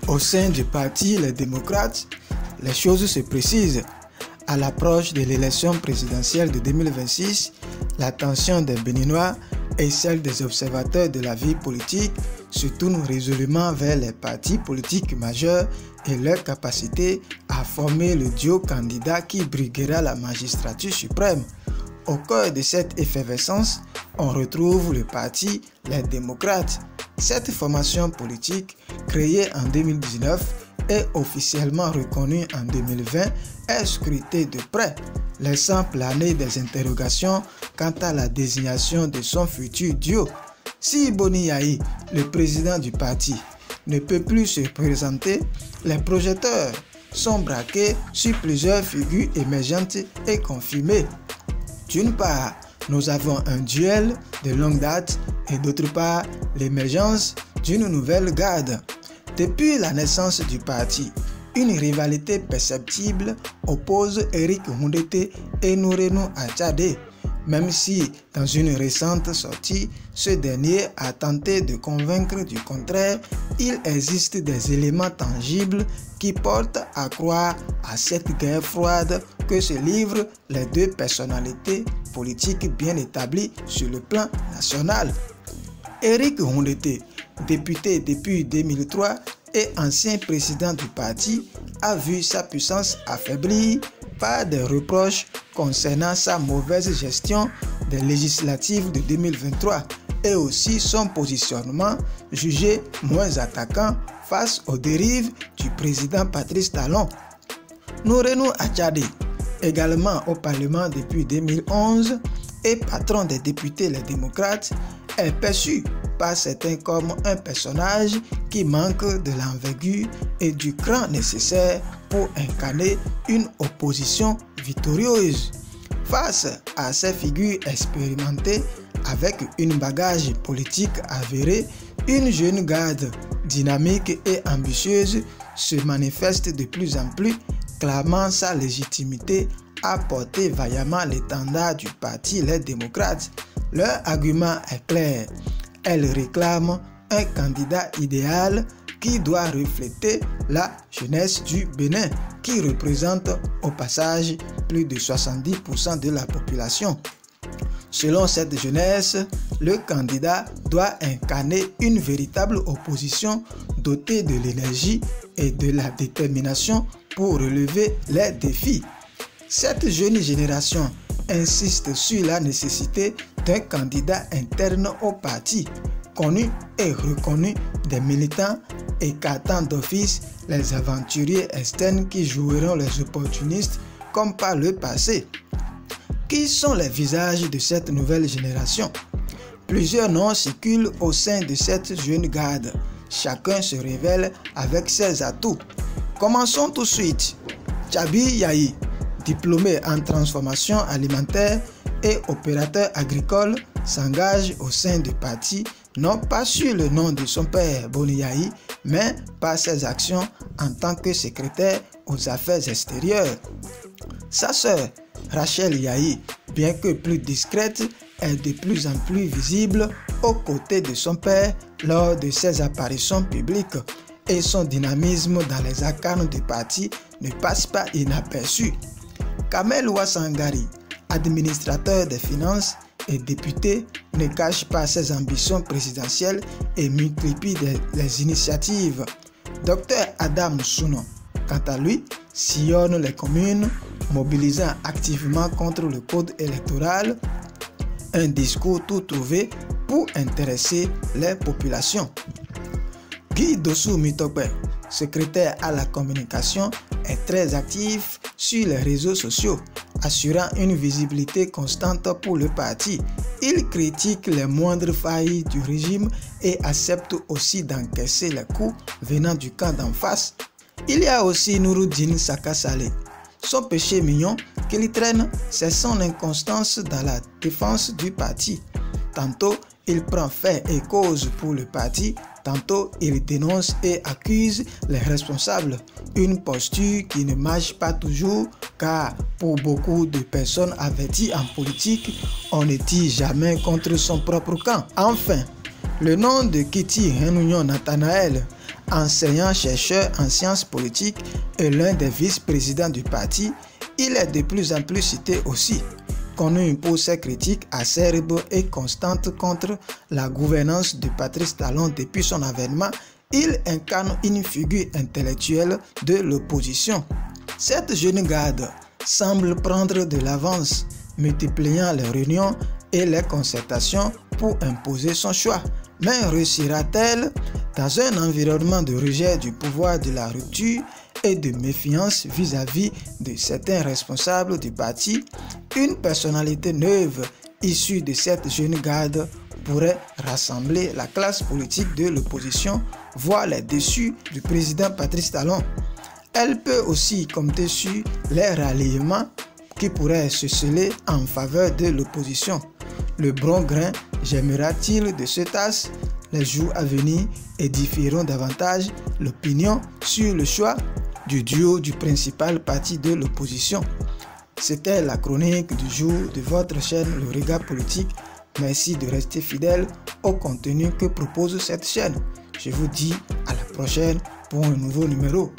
Au sein du parti Les Démocrates, les choses se précisent. À l'approche de l'élection présidentielle de 2026, l'attention des Béninois et celle des observateurs de la vie politique se tournent résolument vers les partis politiques majeurs et leur capacité à former le duo candidat qui briguera la magistrature suprême. Au cœur de cette effervescence, on retrouve le parti Les Démocrates. Cette formation politique, créée en 2019 et officiellement reconnue en 2020, est scrutée de près, laissant planer des interrogations quant à la désignation de son futur duo. Si Boni Yayi, le président du parti, ne peut plus se présenter, les projecteurs sont braqués sur plusieurs figures émergentes et confirmées. D'une part, nous avons un duel de longue date et d'autre part, l'émergence d'une nouvelle garde. Depuis la naissance du parti, une rivalité perceptible oppose Eric Houndété et Nourenou Atchadé, même si dans une récente sortie, ce dernier a tenté de convaincre du contraire, il existe des éléments tangibles qui portent à croire à cette guerre froide que se livrent les deux personnalités politiques bien établies sur le plan national. Eric Houndété, député depuis 2003 et ancien président du parti, a vu sa puissance affaiblie par des reproches concernant sa mauvaise gestion des législatives de 2023 et aussi son positionnement jugé moins attaquant face aux dérives du président Patrice Talon. Nourenou Atchadé, également au Parlement depuis 2011 et patron des députés Les Démocrates, est perçu par certains comme un personnage qui manque de l'envergure et du cran nécessaire pour incarner une opposition victorieuse. Face à ces figures expérimentées avec une bagage politique avérée, une jeune garde dynamique et ambitieuse se manifeste de plus en plus, clamant sa légitimité à porter vaillamment l'étendard du parti Les Démocrates. Leur argument est clair. Elles réclament un candidat idéal qui doit refléter la jeunesse du Bénin, qui représente au passage plus de 70% de la population. Selon cette jeunesse, le candidat doit incarner une véritable opposition dotée de l'énergie et de la détermination pour relever les défis. Cette jeune génération insiste sur la nécessité d'un candidat interne au parti, connu et reconnu des militants, écartant d'office les aventuriers externes qui joueront les opportunistes comme par le passé. Qui sont les visages de cette nouvelle génération? Plusieurs noms circulent au sein de cette jeune garde. Chacun se révèle avec ses atouts. Commençons tout de suite. Tchabi Yayi, diplômé en transformation alimentaire et opérateur agricole, s'engage au sein du parti, non pas sur le nom de son père Boni Yayi, mais par ses actions en tant que secrétaire aux affaires extérieures. Sa sœur, Rachel Yayi, bien que plus discrète, est de plus en plus visible aux côtés de son père lors de ses apparitions publiques, et son dynamisme dans les arcanes du parti ne passe pas inaperçu. Kamel Ouassangari, administrateur des finances et député, ne cache pas ses ambitions présidentielles et multiplie les initiatives. Dr Adam Souno, quant à lui, sillonne les communes, mobilisant activement contre le code électoral, un discours tout trouvé pour intéresser les populations. Guy Dossou Mitope, secrétaire à la communication, est très actif sur les réseaux sociaux, assurant une visibilité constante pour le parti. Il critique les moindres failles du régime et accepte aussi d'encaisser les coups venant du camp d'en face. Il y a aussi Nouroudine Saka Saleh. Son péché mignon qu'il traîne, c'est son inconstance dans la défense du parti. Tantôt, il prend fait et cause pour le parti, tantôt il dénonce et accuse les responsables. Une posture qui ne marche pas toujours, car pour beaucoup de personnes averties en politique, on ne tire jamais contre son propre camp. Enfin, le nom de Kitty Henouyon Nathanaël, enseignant-chercheur en sciences politiques et l'un des vice-présidents du parti, il est de plus en plus cité aussi. Connu pour ses critiques acerbes et constantes contre la gouvernance de Patrice Talon depuis son avènement, il incarne une figure intellectuelle de l'opposition. Cette jeune garde semble prendre de l'avance, multipliant les réunions et les concertations pour imposer son choix. Mais réussira-t-elle dans un environnement de rejet du pouvoir de la rupture et de méfiance vis-à-vis de certains responsables du parti? Une personnalité neuve issue de cette jeune garde pourrait rassembler la classe politique de l'opposition, voire les déçus du président Patrice Talon. Elle peut aussi compter sur les ralliements qui pourraient se sceller en faveur de l'opposition. Le bon grain germera-t-il de ce tasse? Les jours à venir édifieront davantage l'opinion sur le choix du duo du principal parti de l'opposition. C'était la chronique du jour de votre chaîne Le Regard Politique. Merci de rester fidèle au contenu que propose cette chaîne. Je vous dis à la prochaine pour un nouveau numéro.